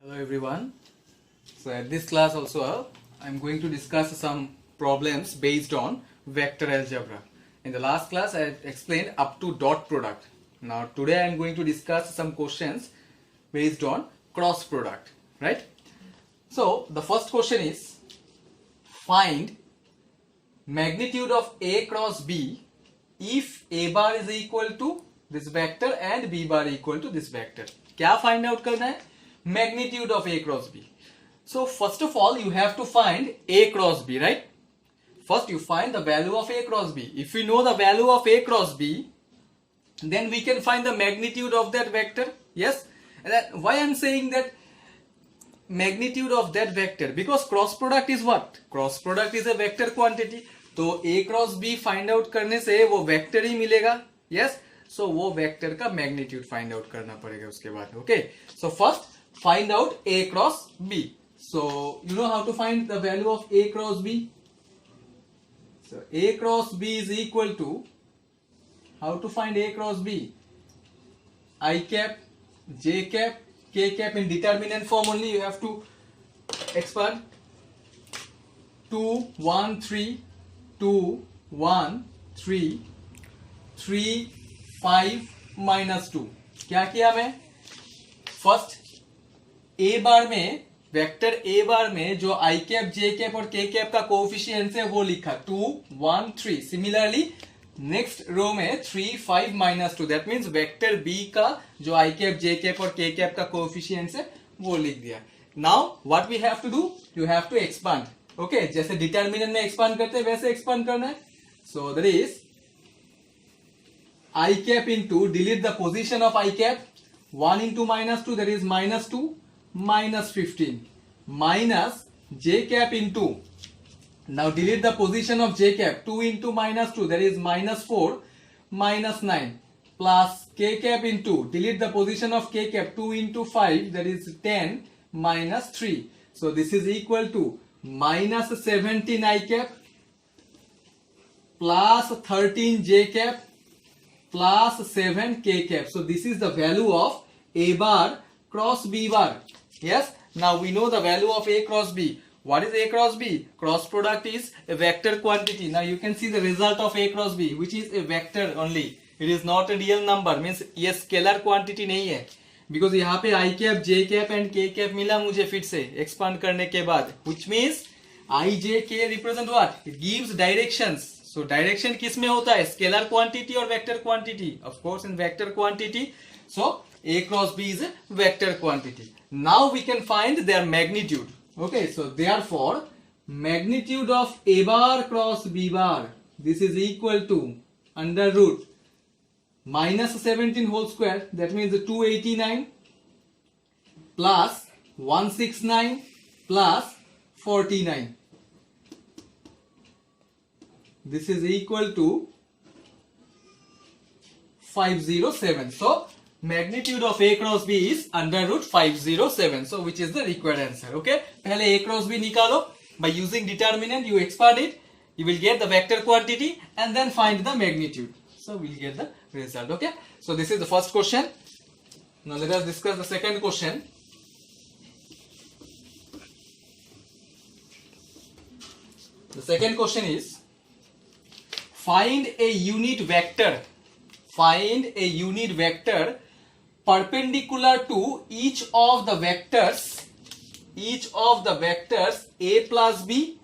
Hello everyone. So at this class also I'm going to discuss some problems based on vector algebra. In the last class I explained up to dot product. Now today I'm going to discuss some questions based on cross product, right? So the first question is, find magnitude of A cross B if A bar is equal to this vector and B bar equal to this vector. क्या find out करना है? Magnitude of A cross B. So first of all you have to find A cross B, right? First you find the value of A cross B. If we know the value of A cross B, then we can find the magnitude of that vector. Yes? And why I'm saying that magnitude of that vector? Because cross product is what? Cross product is a vector quantity. तो A cross B find out करने से वो vector ही मिलेगा. Yes? So वो vector का magnitude find out करना पड़ेगा उसके बाद. Okay? So first find out A cross B. So you know how to find the value of A cross B? So A cross B is equal to, how to find A cross B? I cap, J cap, K cap in determinant form only you have to expand. 2, 1, 3, 2, 1, 3, 3, 5, minus 2. क्या किया मैं? First A बार में vector A बार में जो I cap, J cap और K cap का coefficient है वो लिखा 2, 1, 3. सिमिलरली नेक्स्ट रो में 3, 5, minus 2. That means vector B का जो I कैप, J कैप और K कैप का कोएफिशिएंट है वो लिख दिया. Now what we have to do? You have to expand. Okay, जैसे डिटरमिनेंट में एक्सपांड करते हैं वैसे एक्सपांड करना है. So that is I cap into, delete the position of I cap, 1 into minus 2, that is minus 2, minus 15, minus J cap into, now delete the position of J cap, 2 into minus 2, that is minus 4, minus 9, plus K cap into, delete the position of K cap, 2 into 5, that is 10, minus 3. So this is equal to minus 17 I cap, plus 13 J cap, plus 7 K cap. So this is the value of A bar cross B bar. Yes. Now we know the value of A cross B. What is A cross B? Cross product is a vector quantity. Now you can see the result of A cross B, which is a vector only. It is not a real number. Means ये scalar quantity नहीं है. Because यहाँ पे I cap, J cap and K cap मिला मुझे फिर से expand करने के बाद. Which means I, J, K represent what? It gives directions. So direction किस में होता है? Scalar quantity or vector quantity? Of course in vector quantity. So A cross B is a vector quantity. Now we can find their magnitude. Okay, so therefore magnitude of A bar cross B bar, this is equal to under root minus 17 whole square, that means 289 plus 169 plus 49. This is equal to 507. So magnitude of A cross B is under root 507. So which is the required answer. Okay. पहले A cross B निकालो. By using determinant you expand it. You will get the vector quantity and then find the magnitude. So we'll get the result. Okay. So this is the first question. Now let us discuss the second question. The second question is, find a unit vector. Find a unit vector perpendicular to each of the vectors A plus B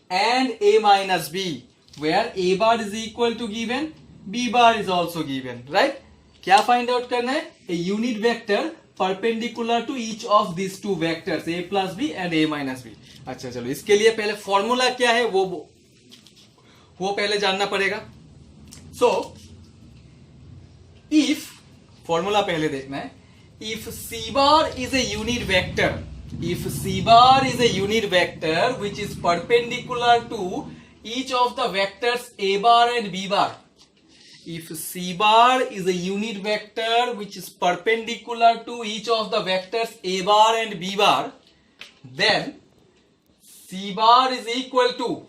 and A minus B, where A bar is equal to given, B bar is also given, right? क्या find out करना है? A unit vector perpendicular to each of these two vectors A plus B and A minus B. अच्छा चलो, इसके लिए पहले formula क्या है वो पहले जानना पड़ेगा. So if फॉर्मूला पहले देखना है. If C bar is a unit vector, which is perpendicular to each of the vectors A bar and B bar, if C bar is a unit vector which is perpendicular to each of the vectors A bar and B bar, then C bar is equal to,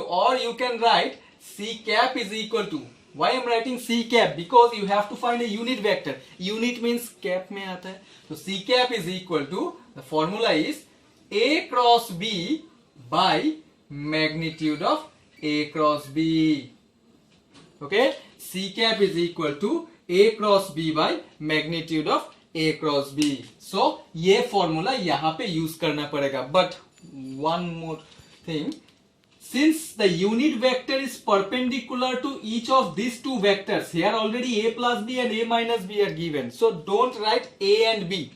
or you can write C cap is equal to, Why I'm writing C cap? Because you have to find a unit vector. Unit means cap में आता है. So C cap is equal to, the formula is A cross B by magnitude of A cross B. Okay? C cap is equal to A cross B by magnitude of A cross B. So ये formula यहाँ पे use करना पड़ेगा. But one more thing. Since the unit vector is perpendicular to each of these two vectors, here already A plus B and A minus B are given. So don't write A and B.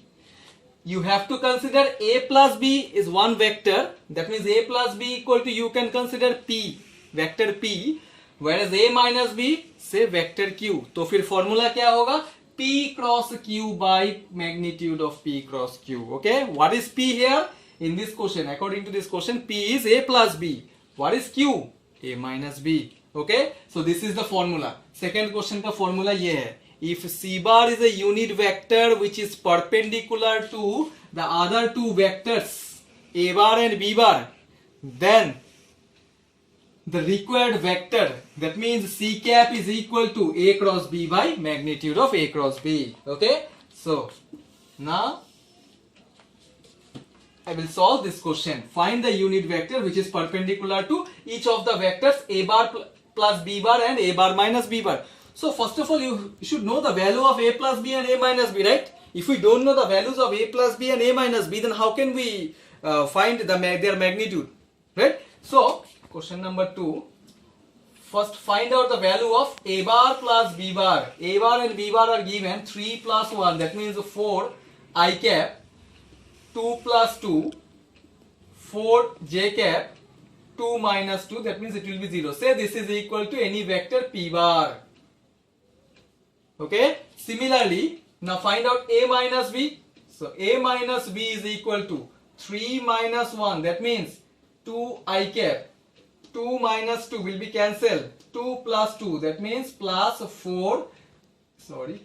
You have to consider A plus B is one vector. That means A plus B equal to, you can consider P, vector P. Whereas A minus B, say vector Q. तो फिर formula क्या होगा? P cross Q by magnitude of P cross Q. Okay? What is P here? In this question, according to this question, P is A plus B. What is Q? A minus B. Okay? So this is the formula. Second question का formula ये है. If C bar is a unit vector which is perpendicular to the other two vectors, A bar and B bar, then the required vector, that means C cap is equal to A cross B by magnitude of A cross B. Okay? So now I will solve this question. Find the unit vector which is perpendicular to each of the vectors A bar plus B bar and A bar minus B bar. So first of all, you should know the value of A plus B and A minus B, right? If we don't know the values of A plus B and A minus B, then how can we find their magnitude, right? So question number 2. First find out the value of A bar plus B bar. A bar and B bar are given 3 plus 1, that means 4 I cap, 2 plus 2, 4 j cap, 2 minus 2, that means it will be 0. Say this is equal to any vector P bar. Okay? Similarly, now find out A minus B. So A minus B is equal to 3 minus 1, that means 2 I cap. 2 minus 2 will be cancelled. 2 plus 2, that means plus 4,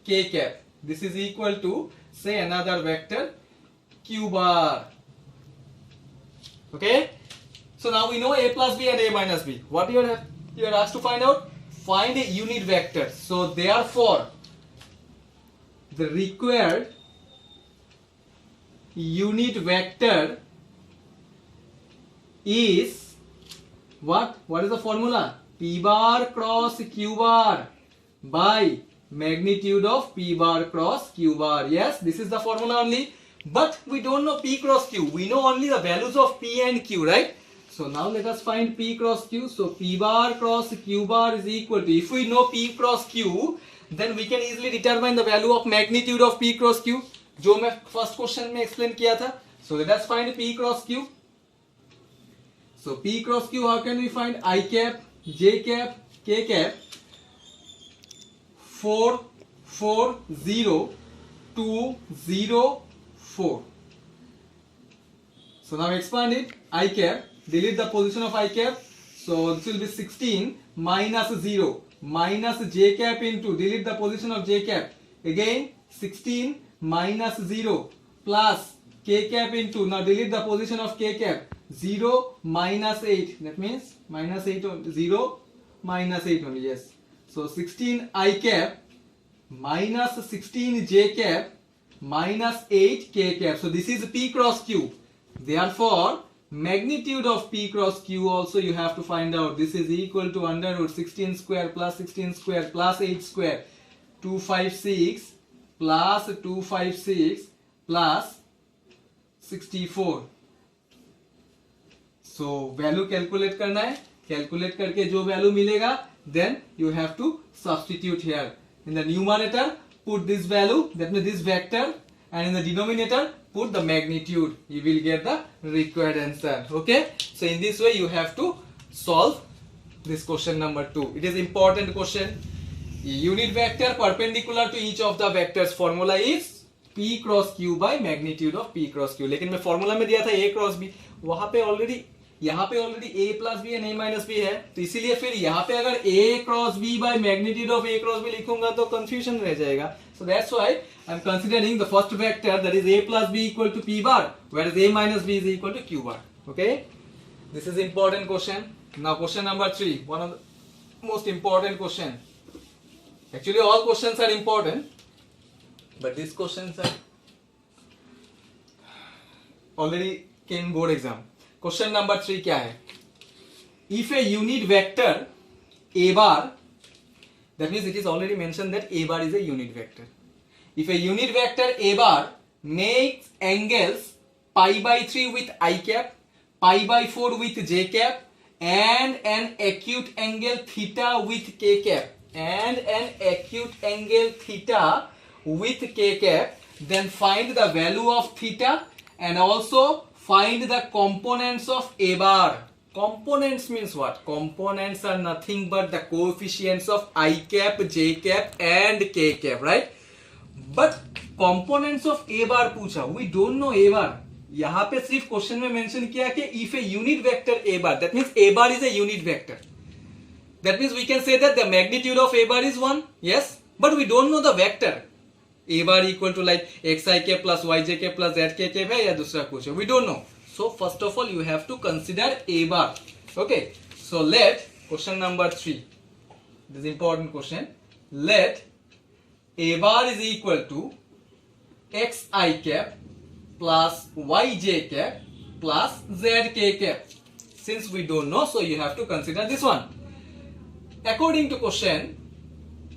k cap. This is equal to, say, another vector Q bar. Okay? So now we know A plus B and A minus B. What you are asked to find out? Find a unit vector. So therefore, the required unit vector is what? What is the formula? P bar cross Q bar by magnitude of P bar cross Q bar. Yes, this is the formula only. But we don't know P cross Q. We know only the values of P and Q, right? So now let us find P cross Q. So P bar cross Q bar is equal to, if we know P cross Q, then we can easily determine the value of magnitude of P cross Q, जो मैं first question में explain किया था. So let us find P cross Q. So P cross Q, how can we find? I cap, J cap, K cap, 4, 4, 0, 2, 0, 4. So now expand it. I cap, delete the position of I cap. So this will be 16 minus 0 minus J cap into, delete the position of J cap. Again 16 minus 0 plus K cap into, now delete the position of K cap. 0 minus 8, that means minus 8 only, 0 minus 8 only, yes. So 16 I cap minus 16 J cap minus 8 K cap. So this is P cross Q. Therefore, magnitude of P cross Q also you have to find out. This is equal to under root 16 square plus 16 square plus 8 square, 256 plus 256 plus 64. So value calculate करना है. Calculate करके जो value मिलेगा, then you have to substitute here. In the numerator, put this value, that means this vector, and in the denominator, put the magnitude. You will get the required answer. Okay? So in this way, you have to solve this question number 2. It is important question. Unit vector perpendicular to each of the vectors. Formula is P cross Q by magnitude of P cross Q. लेकिन मैं formula में दिया था A cross B. वहाँ पे already, यहाँ पे already A plus B and A minus B है. तो इसीलिए फिर यहाँ पे अगर A cross B by magnitude of A cross B लिखूंगा तो confusion रह जाएगा. So that's why I'm considering the first vector, that is A plus B equal to P bar, whereas A minus B is equal to Q bar. Okay? This is important question. Now question number 3, one of the most important question. Actually, all questions are important, but these questions are already came in board exam. Question number 3 क्या है? If a unit vector a bar, that means it is already mentioned that a bar is a unit vector. If a unit vector a bar makes angles pi by 3 with I cap, pi by 4 with j cap, and an acute angle theta with k cap, and an acute angle theta with k cap, then find the value of theta and also find the components of a bar. Components means what? Components are nothing but the coefficients of I cap, j cap and k cap, right? But components of a bar पूछा, we don't know a bar. यहाँ पे सिर्फ question में mention किया कि if a unit vector a bar, that means a bar is a unit vector. That means we can say that the magnitude of a bar is 1, yes, but we don't know the vector. A bar equal to like xik plus yjk plus zkk है या दूसरा कुछ है, we don't know. So first of all you have to consider a bar. Okay, so let question number 3, this is important question. Let a bar is equal to xi cap plus yj cap plus zk cap. Since we don't know, so you have to consider this one. According to question,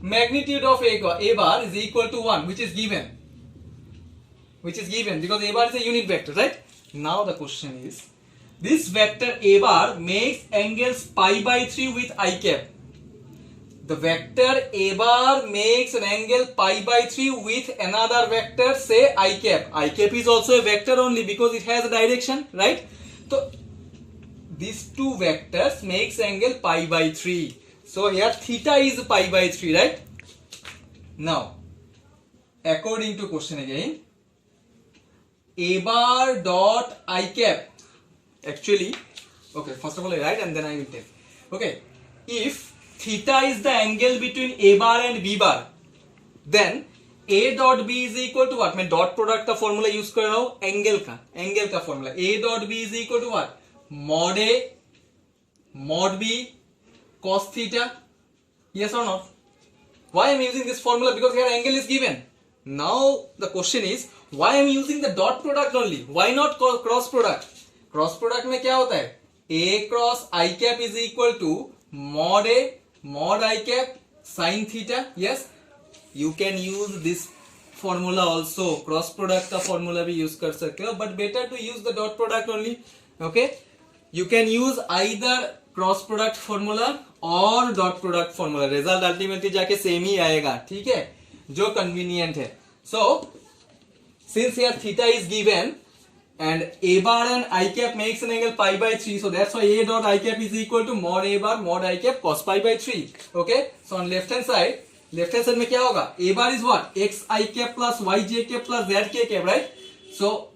magnitude of a bar is equal to 1, which is given because a bar is a unit vector, right? Now the question is, this vector a bar makes angles pi by 3 with I cap. The vector a bar makes an angle pi by 3 with another vector, say I cap. I cap is also a vector only because it has a direction, right? So these two vectors makes angle pi by 3. So here theta is pi by 3, right? Now, according to question again, a bar dot I cap. Actually, okay, first of all I write and then I will tell. Okay, if theta is the angle between a bar and b bar, then a dot b is equal to what? मैं dot product का formula use कर रहा हूँ angle का formula. A dot b is equal to what? Mod a mod b cos theta. Yes or not? Why I am using this formula? Because here angle is given. Now the question is, why I am using the dot product only? Why not cross product? Cross product में क्या होता है? A cross I cap is equal to mod a mod I cap sin theta. Yes, you can use this formula also. Cross product का formula भी use कर सकते हो, but better to use the dot product only. Okay, you can use either cross product formula और dot product formula, result ultimately जाके same ही आएगा, ठीक है, जो कन्वीनियंट है. So since here theta is given and a bar and I cap makes an angle pi by 3, so that's why a dot I cap is equal to mod a bar mod I cap cos pi by 3. Okay, so on left hand side में क्या होगा? A bar is what? x I cap plus y j cap plus z k cap, right? So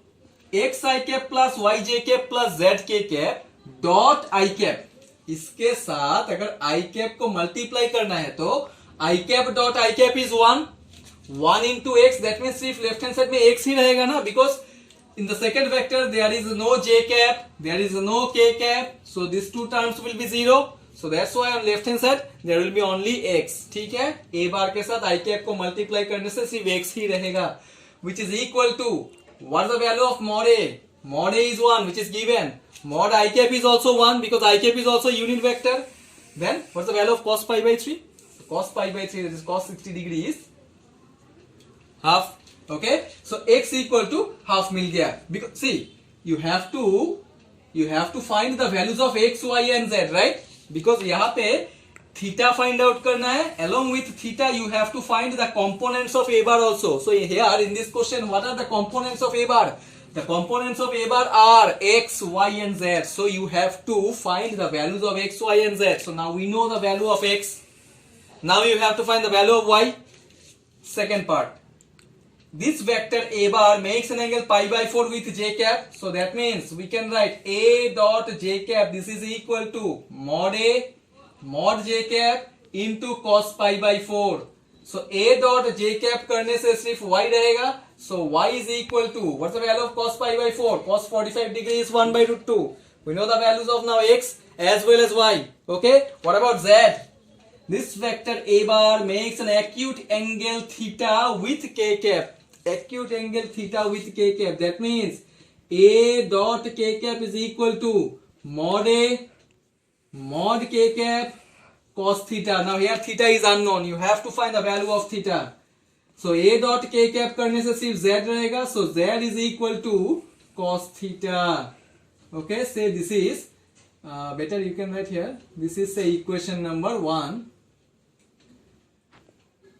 x I cap plus y j cap plus z k cap dot I cap, इसके साथ अगर I cap को multiply करना है तो I cap dot I cap is 1 into x, that means सिर्फ left hand side में x ही रहेगा ना, because in the second vector there is no j cap, there is no k cap, so these two terms will be 0, so that's why on left hand side there will be only x. ठीक है, a bar के साथ I cap को multiply करने से सिर्फ x ही रहेगा, which is equal to what is the value of mod a? Mod a is 1, which is given. Mod I cap is also 1 because I cap is also unit vector. Then what's the value of cos pi by 3? Cos pi by 3, that is cos 60 degrees, half. Okay, so x equal to half मिल गया. Because see, you have to find the values of x, y and z, right? Because यहाँ पे theta find out करना है. Along with theta, you have to find the components of a bar also. So here in this question, what are the components of a bar? The components of a bar are x, y and z. So you have to find the values of x, y and z. So now we know the value of x. Now you have to find the value of y. Second part. This vector a bar makes an angle pi by 4 with j cap. So that means we can write a dot j cap. This is equal to mod a mod j cap into cos pi by 4. So a dot j cap करने से सिर्फ y रहेगा. So y is equal to, what's the value of cos pi by 4? Cos 45 degrees is 1 by root 2. We know the values of now x as well as y. Okay. What about z? This vector A bar makes an acute angle theta with k cap. Acute angle theta with k cap. That means A dot k cap is equal to mod A mod k cap cos theta. Now here theta is unknown. You have to find the value of theta. So A dot k cap करने से सिर्फ z रहेगा. So z is equal to cos theta. Okay, say this is better you can write here. This is say equation number 1.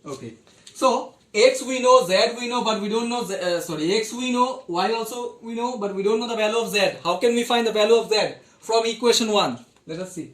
Okay, so x we know, z we know, but we don't know x we know, y also we know, but we don't know the value of z. How can we find the value of z? From equation 1. Let us see.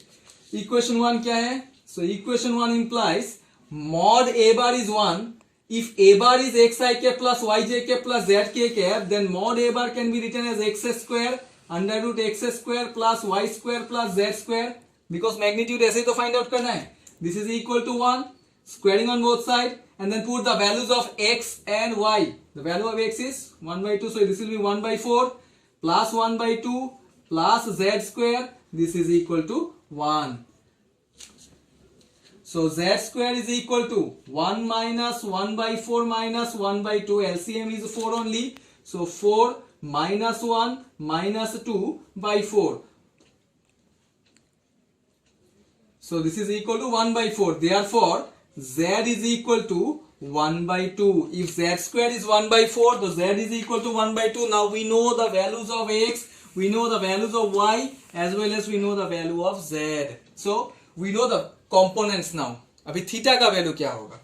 Equation 1 क्या है? So equation 1 implies mod a bar is 1. If a bar is xi cap plus yj cap plus zk cap, then mod a bar can be written as x square under root x square plus y square plus z square, because magnitude ऐसे तो find out करना है. This is equal to 1, squaring on both sides, and then put the values of x and y. The value of x is 1 by 2, so this will be 1 by 4 plus 1 by 2 plus z square. This is equal to 1. So z square is equal to 1 minus 1 by 4 minus 1 by 2. LCM is 4 only. So 4 minus 1 minus 2 by 4. So this is equal to 1 by 4. Therefore, z is equal to 1 by 2. If z square is 1 by 4, so z is equal to 1 by 2. Now we know the values of x, we know the values of y, as well as we know the value of z. So we know the components now. अभी theta का value क्या होगा?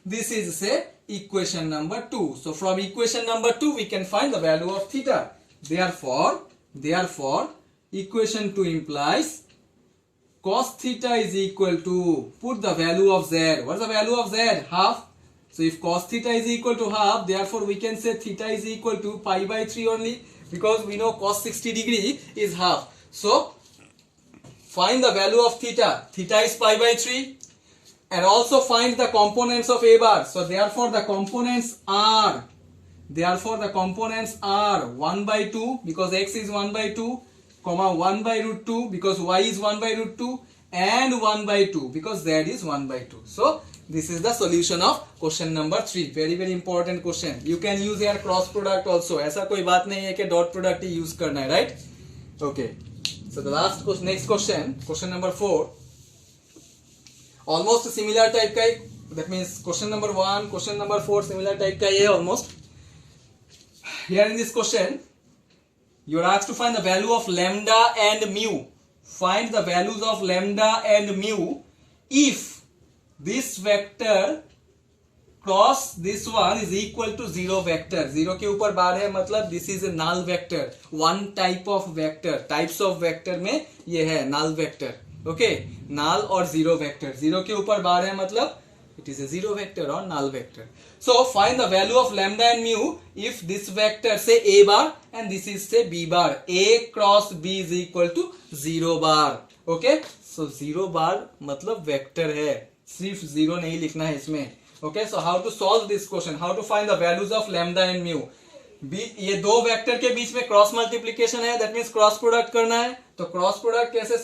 This is say equation number 2. So from equation number 2 we can find the value of theta. Therefore equation 2 implies cos theta is equal to, put the value of z. What is the value of z? Half. So if cos theta is equal to half, therefore we can say theta is equal to pi by 3 only, because we know cos 60 degree is half. So find the value of theta. Theta is pi by 3. And also find the components of a bar. So therefore the components are 1 by 2 because x is 1 by 2, comma 1 by root 2 because y is 1 by root 2, and 1 by 2 because z is 1 by 2. So this is the solution of question number 3. Very very important question. You can use here cross product also. ऐसा कोई बात नहीं है कि dot product ही use करना है, right? Okay. So the last question, next question number 4. Almost similar type का, that means question number 1, question number 4 similar type का ये almost. Here in this question, you are asked to find the value of lambda and mu. Find the values of lambda and mu if this vector cross this one is equal to 0 vector. 0 के ऊपर बार है मतलब this is a null vector. One type of vector. Types of vector में ये है null vector. Okay, null or 0 vector. 0 के ऊपर बार है मतलब it is a 0 vector or null vector. So find the value of lambda and mu if this vector say a bar and this is say b bar. A cross b is equal to 0 bar. Okay, so 0 bar मतलब vector है, सिर्फ 0 नहीं लिखना है इसमें. Okay, so how to solve this question? How to find the values of lambda and mu? ये दो vector के बीच में क्रॉस मल्टीप्लीकेशन है, दैट मींस क्रॉस प्रोडक्ट करना है. तो क्रॉस प्रोडक्ट कैसे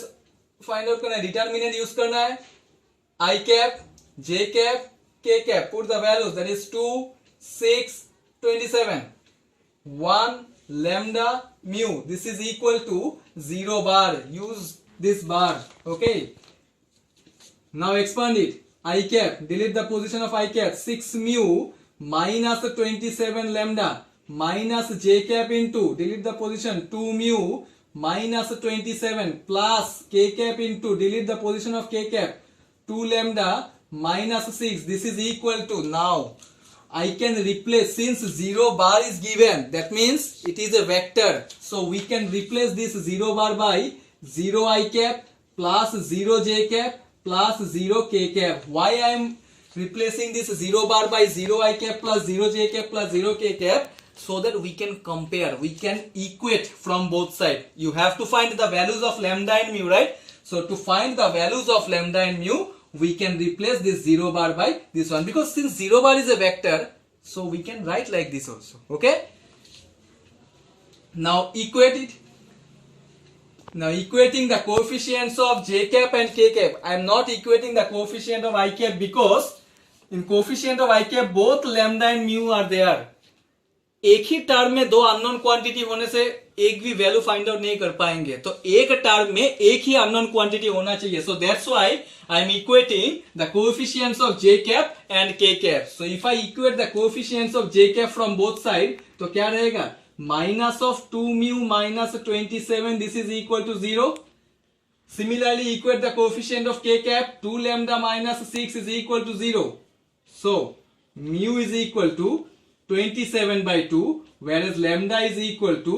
फाइंड आउट करना है? डिटरमिनेंट यूज करना है. आई कैप, जे कैप, के cap. Put the values, that is 2, 6, 27. 1 lambda mu. This is equal to 0 bar. Use this bar. Okay. Now expand it. I cap, delete the position of I cap. 6 mu minus 27 lambda minus j cap into, delete the position, 2 mu minus 27 plus k cap into, delete the position of k cap, 2 lambda minus 6. This is equal to, now I can replace, since 0 bar is given, that means it is a vector. So we can replace this 0 bar by 0 I cap plus 0 j cap plus 0 k cap. Why I am replacing this 0 bar by 0 I cap plus 0 j cap plus 0 k cap? So that we can compare, we can equate from both sides. You have to find the values of lambda and mu, right? So to find the values of lambda and mu, we can replace this 0 bar by this one, because since 0 bar is a vector, so we can write like this also. Okay, now equate it. Now equating the coefficients of j cap and k cap. I am not equating the coefficient of I cap because in coefficient of I cap both lambda and mu are there. एक ही term में दो unknown quantity होने से एक भी value find out नहीं कर पाएंगे, तो एक टर्म में एक ही अननोन क्वांटिटी होना चाहिए. So that's why I am equating the coefficients of j cap and k cap. So if I equate the coefficients of j cap from both side, तो क्या रहेगा? Minus of 2 mu minus 27, this is equal to 0. Similarly, equate the coefficient of k cap, 2 lambda minus 6 is equal to 0. So, mu is equal to 27 by 2, whereas lambda is equal to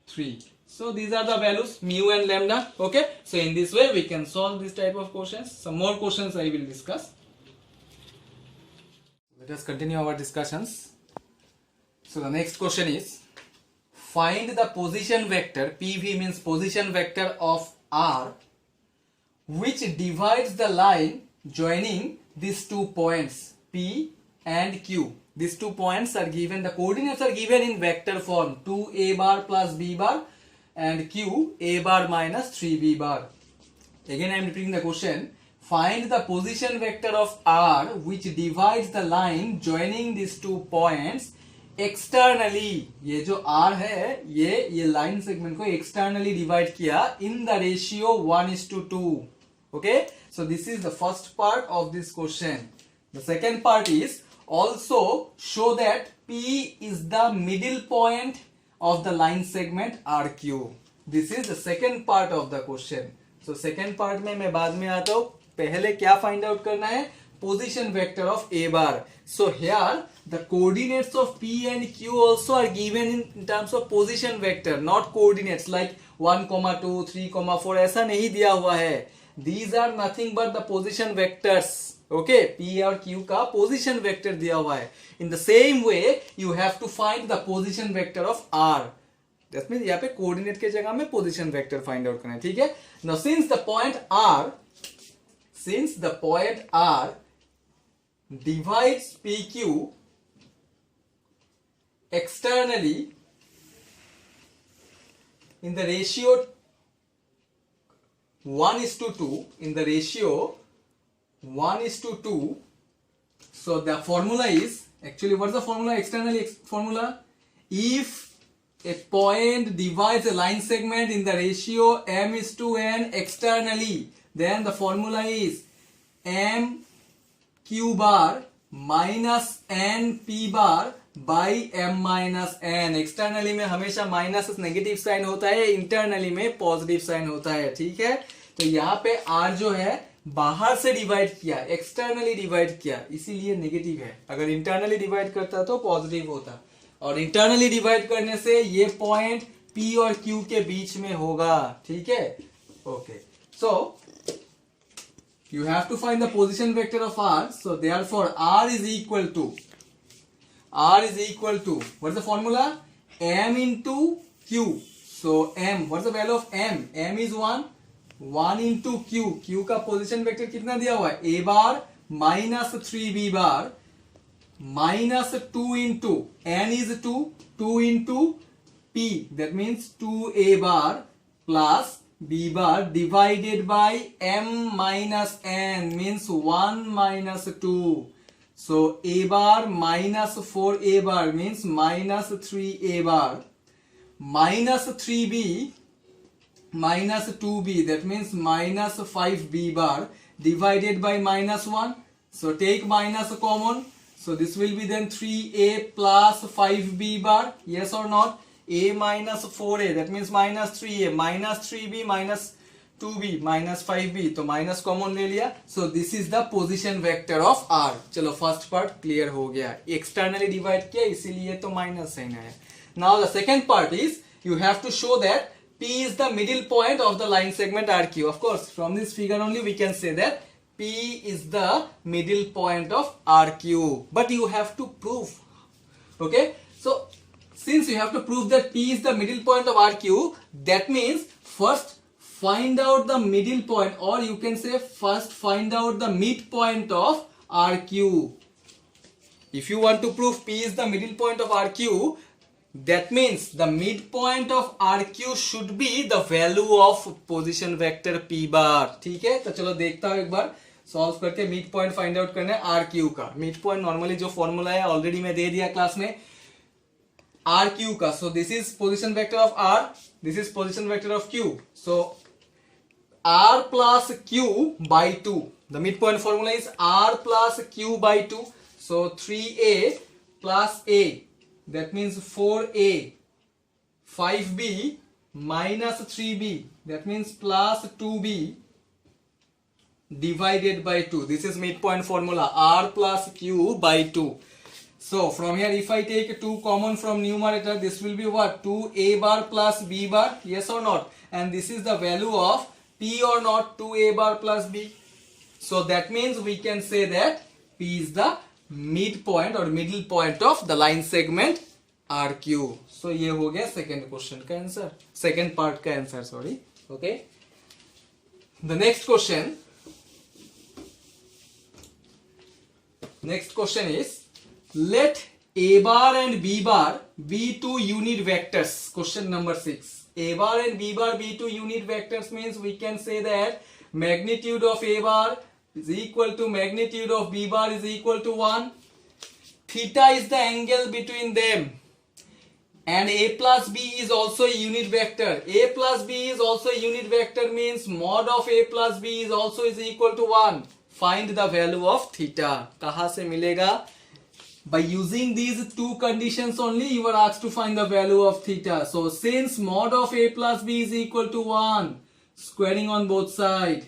3. So, these are the values, mu and lambda. Okay. So, in this way, we can solve this type of questions. Some more questions I will discuss. Let us continue our discussions. So, the next question is, find the position vector, PV means position vector of R, which divides the line joining these 2 points P and Q. These 2 points are given, the coordinates are given in vector form, 2a bar plus b bar and Q a bar minus 3b bar. Again I am repeating the question. Find the position vector of R which divides the line joining these 2 points externally. ये जो R है ये line segment को externally divide किया in the ratio 1:2. Okay, so this is the first part of this question. The second part is also show that P is the middle point of the line segment RQ. This is the second part of the question. So second part में मैं बाद में आता हूं. पहले क्या find out करना है? Position vector of A bar. So here the coordinates of P and Q also are given in terms of position vector, not coordinates like 1, 2, 3, 4. ऐसा नहीं दिया हुआ है. These are nothing but the position vectors. Okay, P और Q का position vector दिया हुआ है. In the same way, you have to find the position vector of R. That means यहाँ पे coordinate के जगह में position vector find out करना है. ठीक है? Now since the point R divides PQ externally in the ratio 1:2, in the ratio 1:2. So the formula is, actually what's the formula? Externally formula, if a point divides a line segment in the ratio m:n externally, then the formula is m Q bar minus n P bar by m minus n. Externally में हमेशा minus negative sign होता है, internally में positive sign होता है. ठीक है, तो यहाँ पे R जो है बाहर से डिवाइड किया, एक्सटर्नली डिवाइड किया, इसीलिए नेगेटिव है. अगर इंटरनली डिवाइड करता तो पॉजिटिव होता, और इंटरनली डिवाइड करने से ये पॉइंट P और Q के बीच में होगा. ठीक है, okay. So you have to find the position vector of R. So therefore R is equal to what's the formula? M into Q. So M, what's the value of M? M is 1 into Q. Q का position vector कितना दिया हुआ है? A bar minus 3B bar minus 2 into N is 2 into P. That means 2A bar plus B bar divided by m minus n means 1 minus 2. So A bar minus 4A bar means minus 3A bar minus 3B minus 2B, that means minus 5B bar divided by minus 1. So take minus common. So this will be then 3A plus 5B bar. Yes or not? A minus 4A, that means minus 3A minus 3B minus 2B minus 5B, तो minus common ले लिया. So this is the position vector of R. चलो first part clear हो गया. Externally divide किया इसीलिए तो minus sign आया. Now the second part is you have to show that P is the middle point of the line segment RQ. Of course, from this figure only we can say that P is the middle point of RQ. But you have to prove. Okay, so since you have to prove that P is the middle point of RQ, that means first find out the middle point, or you can say first find out the midpoint of RQ. If you want to prove P is the middle point of RQ, That means the midpoint of RQ should be the value of position vector P bar. ठीक है, तो चलो देखता हूं एक बार solve करके mid point find out करना है RQ का. मिड पॉइंट नॉर्मली जो फॉर्मूला है ऑलरेडी मैं दे दिया क्लास में RQ का. So this is position vector of R, this is position vector of Q. So R plus Q by 2. The midpoint formula is R plus Q by 2. So 3A plus A, that means 4A, 5B minus 3B, that means plus 2B divided by 2. This is midpoint formula, R plus Q by 2. So from here if I take 2 common from numerator, this will be what? 2A bar plus B bar, yes or not? And this is the value of P or not, 2A bar plus B. So that means we can say that P is the midpoint or middle point of the line segment RQ. So ये हो गया second question का answer, second part का answer, sorry. Okay. The next question is, let A bar and B bar be two unit vectors. Question number 6. A bar and B bar be two unit vectors means we can say that magnitude of A bar is equal to magnitude of B bar is equal to 1. Theta is the angle between them. And A plus B is also a unit vector. A plus B is also a unit vector means mod of A plus B is also is equal to 1. Find the value of theta. कहाँ से मिलेगा? By using these two conditions only, you are asked to find the value of theta. So since mod of A plus B is equal to 1, squaring on both sides.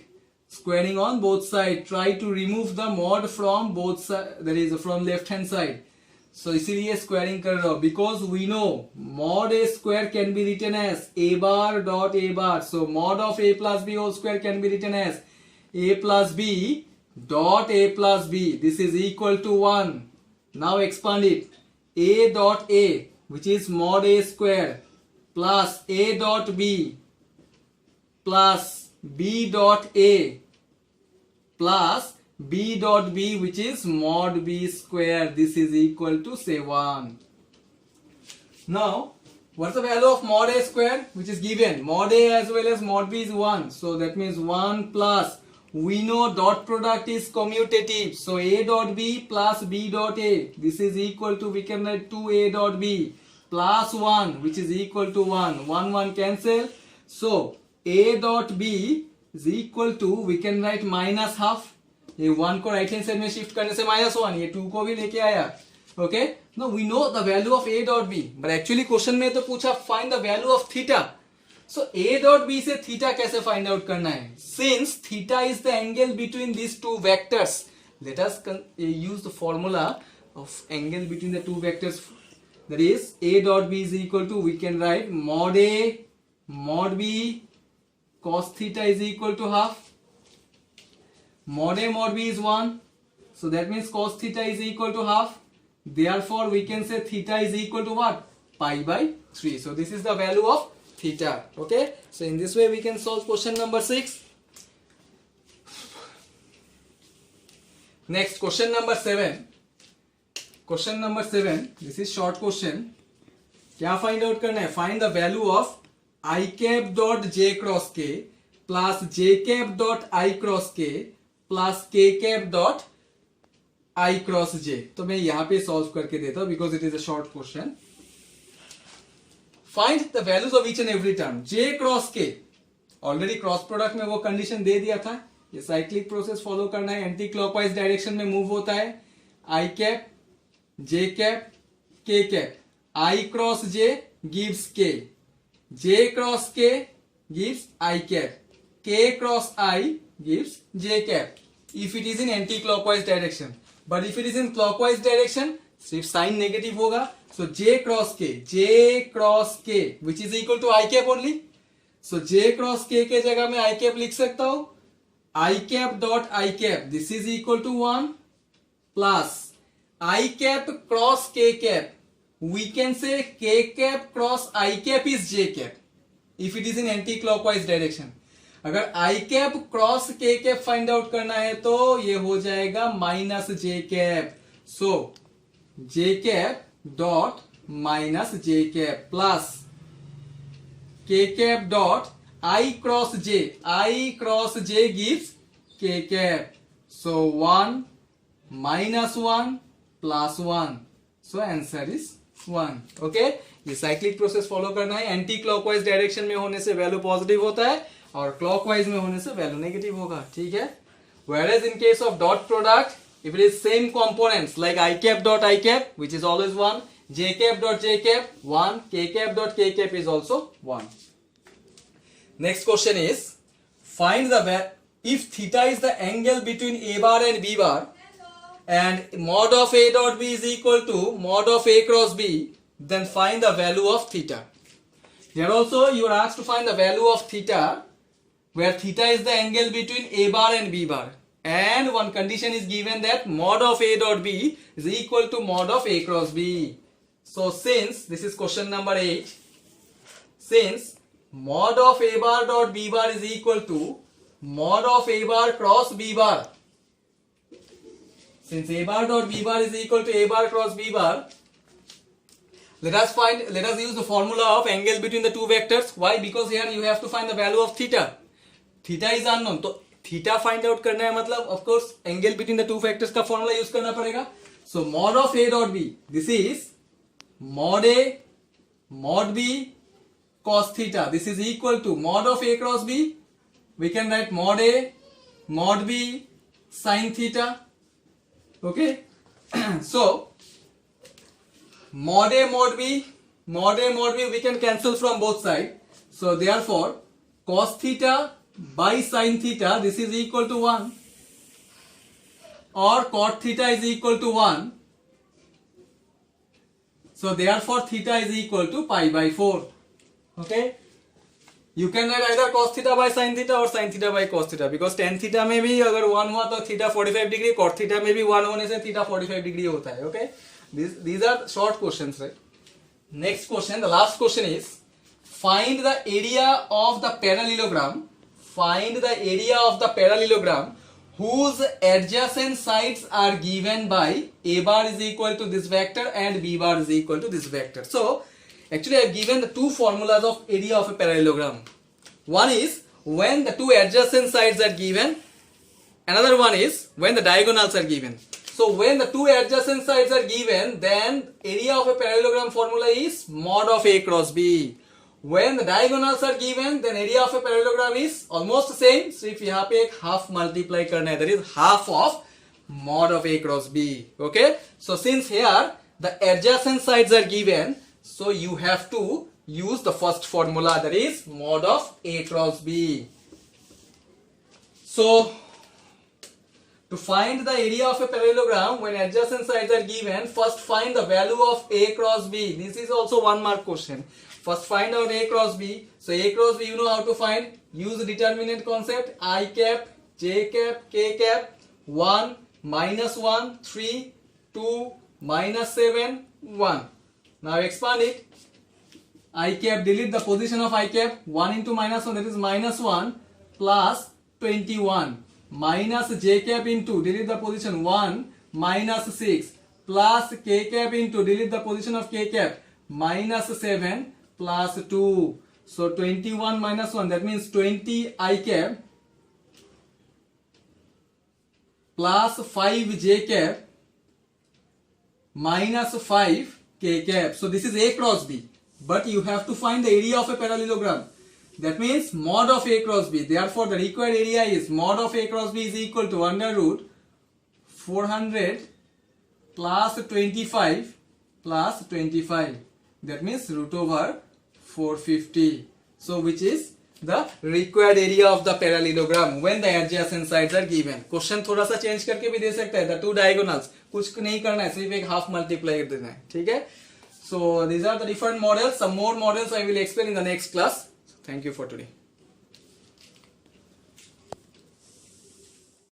Try to remove the mod from both sides, that is from left hand side. So इसीलिए squaring कर रहा हूँ. Because we know mod A square can be written as A bar dot A bar. So mod of A plus B whole square can be written as A plus B dot A plus B. This is equal to 1. Now expand it. A dot A, which is mod A square, plus A dot B, plus B dot A, plus B dot B, which is mod B square. This is equal to say 1. Now, what's the value of mod A square, which is given? Mod A as well as mod B is 1. So that means 1 plus, we know dot product is commutative. So A dot B plus B dot A. This is equal to, we can write 2A dot B plus 1, which is equal to 1. 1, 1 cancel. So A dot B is equal to, we can write minus half. ये 1 को right hand side में shift करने से -1, ये 2 को भी लेके आया. Okay, no we know the value of A dot B, but actually question में तो पूछा find the value of theta. So A dot B से थीटा कैसे फाइंड आउट करना है? Since theta is the angle between this two vectors, let us use the formula of angle between the two vectors. That is A dot B is equal to, we can write mod A mod B cos theta is equal to half. Mod A mod B is 1. So that means cos theta is equal to half. Therefore, we can say theta is equal to what? Pi by 3. So this is the value of theta. Okay. So in this way we can solve question number 6. Next question number 7. Question number 7. This is short question. क्या find out करना है? Find the value of I cap dot J cross K plus J cap dot I cross K plus K cap dot I cross J. तो मैं यहां पे solve करके देता हूं because it is a short question. Find the values of each and every term. J cross K, already cross product में वो condition दे दिया था. ये साइक्लिक प्रोसेस फॉलो करना है, एंटी क्लॉकवाइज डायरेक्शन में मूव होता है. I cap, J cap, K cap. I cross J gives K, J cross K gives I cap, K cross I gives J cap if it is in anti-clockwise direction. But if it is in clockwise direction, सिर्फ sign negative होगा. So J cross K which is equal to I cap only. So J cross K के जगह में I cap लिख सकता हूं. I cap dot I cap, this is equal to 1 plus I cap cross K cap. We can say K cap cross I cap is J cap if it is in anti-clockwise direction. अगर I cap cross K cap find out करना है तो ये हो जाएगा minus J cap. So J cap dot minus j cap plus k cap dot I cross j. I cross j gives k cap. So 1 minus 1 plus 1. So answer is 1. Okay, ये cyclic process follow करना है. Anti clockwise direction में होने से value positive होता है और clockwise में होने से वैल्यू नेगेटिव होगा. ठीक है. Whereas in case of dot product, if it is same components like I cap dot I cap, which is always 1, j cap dot j cap 1, k cap dot k cap is also 1. Next question is, find the if theta is the angle between a bar and b bar, and mod of a dot b is equal to mod of a cross b, then find the value of theta. Here also you are asked to find the value of theta, where theta is the angle between a bar and b bar, and one condition is given that mod of a dot b is equal to mod of a cross b. So since this is question number 8, since mod of a bar dot b bar is equal to mod of a bar cross b bar, since a bar dot b bar is equal to a bar cross b bar, let us use the formula of angle between the two vectors. Why? Because here you have to find the value of theta. Theta is unknown, तो theta find out करना है, मतलब of course angle between the two vectors का formula use करना पड़ेगा. So mod of a dot b, this is mod a mod b cos theta. This is equal to mod of a cross b. We can write mod a mod b sin theta. Okay. So mod a mod b we can cancel from both sides. So therefore cos theta by sin theta, this is equal to 1, or cot theta is equal to 1. So therefore theta is equal to pi by 4. Okay. You can write either cos theta by sin theta or sin theta by cos theta, because tan theta में भी अगर 1 हुआ तो theta 45 degree, cot theta में भी 1 होने से theta 45 degree होता है. Okay. These are short questions, right? Next question, the last question is, find the area of the parallelogram. Find the area of the parallelogram whose adjacent sides are given by a bar is equal to this vector and b bar is equal to this vector. So actually I have given the two formulas of area of a parallelogram. One is when the two adjacent sides are given, another one is when the diagonals are given. So when the two adjacent sides are given, then area of a parallelogram formula is mod of a cross b. When the diagonals are given, then area of a parallelogram is almost the same. So if यहाँ पे एक half multiply करना है, that is half of mod of a cross b. Okay. So since here the adjacent sides are given, so you have to use the first formula, that is mod of a cross b. So to find the area of a parallelogram when adjacent sides are given, first find the value of a cross b. This is also 1 mark question. First find out a cross b. So a cross b you know how to find. Use the determinant concept. I cap, j cap, k cap. 1, minus 1, 3, 2, minus 7, 1. Now expand it. I cap, delete the position of I cap. 1 into minus 1, that is minus 1, plus 21. Minus j cap into, delete the position, 1, minus 6, plus k cap into, delete the position of k cap, minus 7, plus 2. So 21 minus 1, that means 20 I cap, plus 5 j cap, minus 5 k cap. So this is a cross b, but you have to find the area of a parallelogram. That means mod of a cross b. Therefore the required area is mod of a cross b is equal to under root 400 plus 25 plus 25. That means root over 450. So which is the required area of the parallelogram when the adjacent sides are given. Question थोड़ा सा change करके भी दे सकता है. The two diagonals. कुछ नहीं करना है, सिर्फ एक half multiply कर देना है. ठीक है? So these are the different models. Some more models I will explain in the next class. Thank you for today.